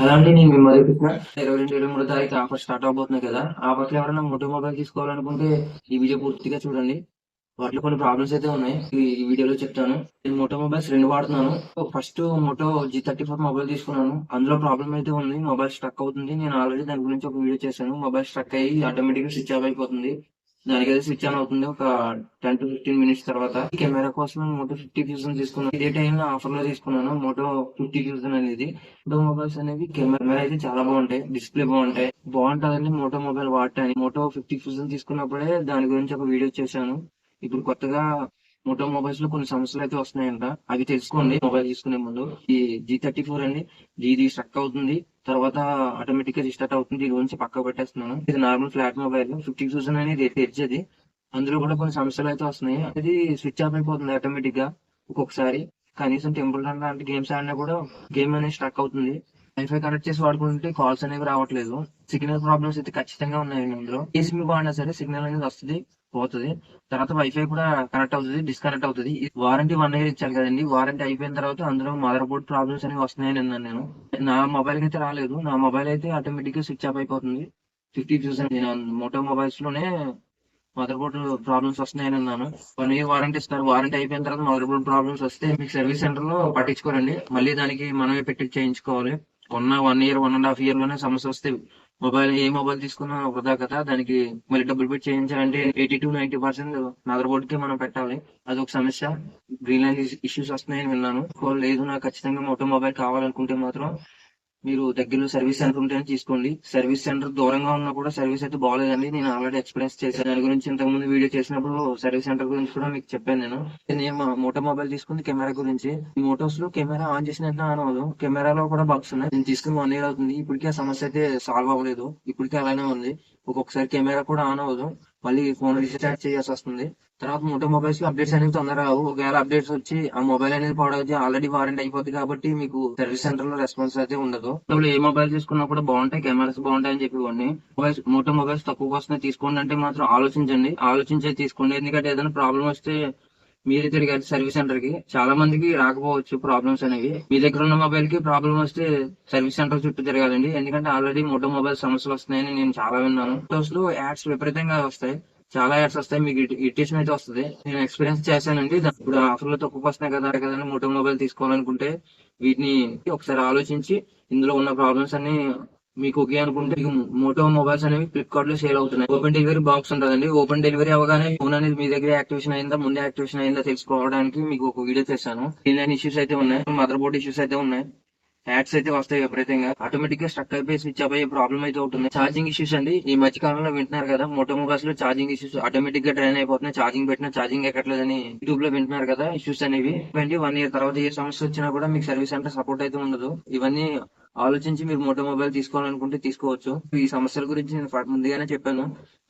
అలా అండి నేను మీ మరీ కృష్ణ 22, 23 తారీఖు ఆఫర్ స్టార్ట్ అవబోతున్నాయి కదా. ఆఫర్స్ లో ఎవరైనా మోటో మొబైల్ తీసుకోవాలనుకుంటే ఈ వీడియో పూర్తిగా చూడండి. వాటిలో కొన్ని ప్రాబ్లమ్స్ అయితే ఉన్నాయి. ఈ వీడియోలో చెప్తాను. నేను మోటో మొబైల్స్ రెండు వాడుతున్నాను. ఫస్ట్ మోటో G34 మొబైల్ తీసుకున్నాను. అందులో ప్రాబ్లం అయితే ఉంది. మొబైల్ స్ట్రక్ అవుతుంది. నేను ఆల్రెడీ దాని గురించి ఒక వీడియో చేశాను. మొబైల్ స్ట్రక్ అయ్యి ఆటోమేటిక్ గా స్విచ్ ఆఫ్ అయిపోతుంది. దానికైతే స్విచ్ ఆన్ అవుతుంది ఒక 10 to 15 minutes తర్వాత. కెమెరా కోసం మోటో 50,000 తీసుకున్నాను. ఇదే టైంలో ఆఫర్ లో తీసుకున్నాను మోటో 50,000 అనేది. మోటో మొబైల్స్ అనేవి కెమెరా అయితే చాలా బాగుంటాయి. డిస్ప్లే బాగుంటదండి మోటో మొబైల్ వాడటానికి. మోటో 50,000 తీసుకున్నప్పుడే దాని గురించి ఒక వీడియో చేశాను. ఇప్పుడు కొత్తగా మోటో మొబైల్స్ లో కొన్ని సమస్యలు అయితే వస్తున్నాయంట. అవి తెలుసుకోండి మొబైల్ తీసుకునే ముందు. ఈ G34 అండి, ఇది స్ట్రక్ అవుతుంది. తర్వాత ఆటోమేటిక్ గా రీస్టార్ట్ అవుతుంది. దీని గురించి పక్క పెట్టేస్తున్నాను. ఇది నార్మల్ ఫ్లాట్ మొబైల్ 50,000 అనేది తెచ్చేది. అందులో కూడా కొన్ని సమస్యలు అయితే వస్తున్నాయి. అది స్విచ్ ఆఫ్ అయిపోతుంది ఆటోమేటిక్ గా ఒక్కొక్కసారి. కనీసం టెంపుల్ రన్ లాంటి గేమ్స్ ఆడినా కూడా గేమ్ అనేది స్ట్రక్ అవుతుంది. వైఫై కనెక్ట్ చేసి వాడుకుంటే కాల్స్ అనేవి రావట్లేదు. సిగ్నల్ ప్రాబ్లమ్స్ అయితే ఖచ్చితంగా ఉన్నాయి ఇందులో. ఏ సిమ్ బాగున్నా సరే సిగ్నల్ అనేది వస్తుంది, పోతుంది. తర్వాత వైఫై కూడా కనెక్ట్ అవుతుంది, డిస్కనెక్ట్ అవుతుంది. వారంటీ 1 year ఇచ్చారు కదండి. వారంటీ అయిపోయిన తర్వాత అందులో మదర్ బోర్డ్ ప్రాబ్లమ్స్ అనేవి వస్తున్నాయని విన్నాను నేను. నా మొబైల్ అయితే రాలేదు. నా మొబైల్ అయితే ఆటోమేటిక్ గా స్విచ్ ఆఫ్ అయిపోతుంది. 50,000 నేను మోటో మొబైల్స్ లోనే మదర్ బోర్డ్ ప్రాబ్లమ్స్ వస్తున్నాయని అన్నాను. 1 year వారంటీ ఇస్తారు. వారంటీ అయిపోయిన తర్వాత మదర్ బోర్డ్ ప్రాబ్లమ్స్ వస్తే మీకు సర్వీస్ సెంటర్ లో పట్టించుకోరండి. మళ్ళీ దానికి మనమే పెట్టి చేయించుకోవాలి. 1 year 1.5 year లోనే సమస్య వస్తే ఏ మొబైల్ తీసుకున్నా వృధా కదా. దానికి మళ్ళీ డబ్బులు పెట్టి చేయించాలంటే 80 to 90% మదర్ బోర్డ్ కి మనం పెట్టాలి. అదొక సమస్య. గ్రీన్ లైన్ ఇష్యూస్ వస్తున్నాయని విన్నాను. లేదు నాకు ఖచ్చితంగా మోటో మొబైల్ కావాలనుకుంటే మాత్రం మీరు దగ్గరలో సర్వీస్ సెంటర్ ఉంటేనే తీసుకోండి. సర్వీస్ సెంటర్ దూరంగా ఉన్నా కూడా సర్వీస్ అయితే బాగోలేదండి. నేను ఆల్రెడీ ఎక్స్పీరియన్స్ చేశాను. దాని గురించి ఇంతకు ముందు వీడియో చేసినప్పుడు సర్వీస్ సెంటర్ గురించి కూడా మీకు చెప్పాను నేను. నేను మోటో మొబైల్ తీసుకుంది కెమెరా గురించి. ఈ మోటోస్ లో కెమెరా ఆన్ చేసిన వెంటనే ఆన్ అవ్వదు. కెమెరాలో కూడా బగ్స్ ఉన్నాయి. నేను తీసుకుని 1 year అవుతుంది. ఇప్పటికీ ఆ సమస్య అయితే సాల్వ్ అవ్వలేదు. ఇప్పటికీ అలానే ఉంది. ఒక్కొక్కసారి కెమెరా కూడా ఆన్ అవ్వదు. మళ్ళీ ఫోన్ రీస్టార్ట్ చేయాల్సి వస్తుంది. తర్వాత మోటో మొబైల్స్ లో అప్డేట్స్ అనేవి తొందరగా రావు. ఒకవేళ అప్డేట్స్ వచ్చి ఆ మొబైల్ అనేది పాడవుతుంది. ఆల్రెడీ వారంటీ అయిపోతుంది కాబట్టి మీకు సర్వీస్ సెంటర్ లో రెస్పాన్స్ అయితే ఉండదు. అసలు ఏ మొబైల్ తీసుకున్నా కూడా బాగుంటాయి, కెమెరాస్ బాగుంటాయి అని చెప్పేవాడిని. మోటో మొబైల్స్ తక్కువ వస్తున్నాయి తీసుకోండి అంటే మాత్రం ఆలోచించండి. ఆలోచించే తీసుకోండి. ఎందుకంటే ఏదైనా ప్రాబ్లం వస్తే మీరే తిరిగారు సర్వీస్ సెంటర్ కి. చాలా మందికి రాకపోవచ్చు ప్రాబ్లమ్స్ అనేవి. మీ దగ్గర ఉన్న మొబైల్ కి ప్రాబ్లం వస్తే సర్వీస్ సెంటర్ చుట్టూ తిరగాలండి. ఎందుకంటే ఆల్రెడీ మోటో మొబైల్ సమస్యలు వస్తున్నాయని నేను చాలా విన్నాను. ఫోటోస్ లో యాడ్స్ విపరీతంగా వస్తాయి. చాలా యాడ్స్ వస్తాయి. మీకు ఇరిటేషన్ అయితే వస్తుంది. నేను ఎక్స్పీరియన్స్ చేశానండి. ఇప్పుడు ఆఫర్ లో తక్కువ వస్తున్నాయి కదా మోటో మొబైల్ తీసుకోవాలనుకుంటే వీటిని ఒకసారి ఆలోచించి ఇందులో ఉన్న ప్రాబ్లమ్స్ అన్ని మీకు ఓకే అనుకుంటే మీకు మోటో మొబైల్స్ అనేవి ఫ్లిప్కార్ట్ లో సేల్ అవుతున్నాయి. ఓపెన్ డెలివరీ బాక్స్ ఉంటుందండి. ఓపెన్ డెలివరీ అవగానే ఫోన్ అనేది మీ దగ్గర యాక్టివేషన్ అయిందా, ముందే యాక్టివేషన్ అయిందా తెలుసుకోవడానికి మీకు ఒక వీడియో చేశాను. ఆన్లైన్ ఇష్యూస్ అయితే ఉన్నాయి, మదర్ బోర్డ్ ఇష్యూస్ అయితే ఉన్నాయి. యాడ్స్ అయితే వస్తాయి విపరీతంగా. ఆటోమేటిక్ గా స్ట్రక్ అయిపోయి స్విచ్ ఆఫ్ అయ్యే ప్రాబ్లం అయితే ఉంటుంది. ఛార్జింగ్ ఇష్యూస్ అండి. ఈ మధ్య కాలంలో వింటున్నారు కదా మోటో మొబైల్స్ లో ఛార్జింగ్ ఇష్యూస్ ఆటోమేటిక్ గా డ్రైన్ అయిపోతున్నాయి. ఛార్జింగ్ పెట్టినా ఛార్జింగ్ ఎక్కట్లేదని యూట్యూబ్ లో వింటున్నారు కదా ఇష్యూస్ అనేవి. 1 year తర్వాత ఏ సమస్య వచ్చినా కూడా మీకు సర్వీస్ సెంటర్ సపోర్ట్ అయితే ఉండదు. ఇవన్నీ ఆలోచించి మీరు మోటో మొబైల్ తీసుకోవాలనుకుంటే తీసుకోవచ్చు. ఈ సమస్యల గురించి నేను ముందుగానే చెప్పాను.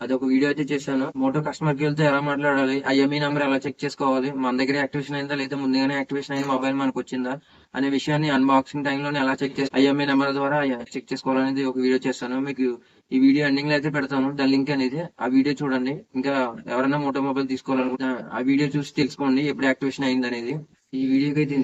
అది ఒక వీడియో అయితే చేశాను. మోటో కస్టమర్ కేర్ తో ఎలా మాట్లాడాలి, ఐఎంఈ నెంబర్ ఎలా చెక్ చేసుకోవాలి, మన దగ్గర యాక్టివేషన్ అయిందా లేదా ముందుగానే యాక్టివేషన్ అయిన మొబైల్ మనకు వచ్చిందా అనే విషయాన్ని అన్బాక్సింగ్ టైంలోనే ఎలా చెక్ చేసి ఐఎంఈ నెంబర్ ద్వారా చెక్ చేసుకోవాలనేది ఒక వీడియో చేస్తాను. మీకు ఈ వీడియో ఎండింగ్ లో అయితే పెడతాను దాని లింక్ అనేది. ఆ వీడియో చూడండి. ఇంకా ఎవరైనా మోటో మొబైల్ తీసుకోవాలనుకుంటే ఆ వీడియో చూసి తెలుసుకోండి ఎప్పుడు యాక్టివేషన్ అయింది అనేది. ఈ వీడియోకి అయితే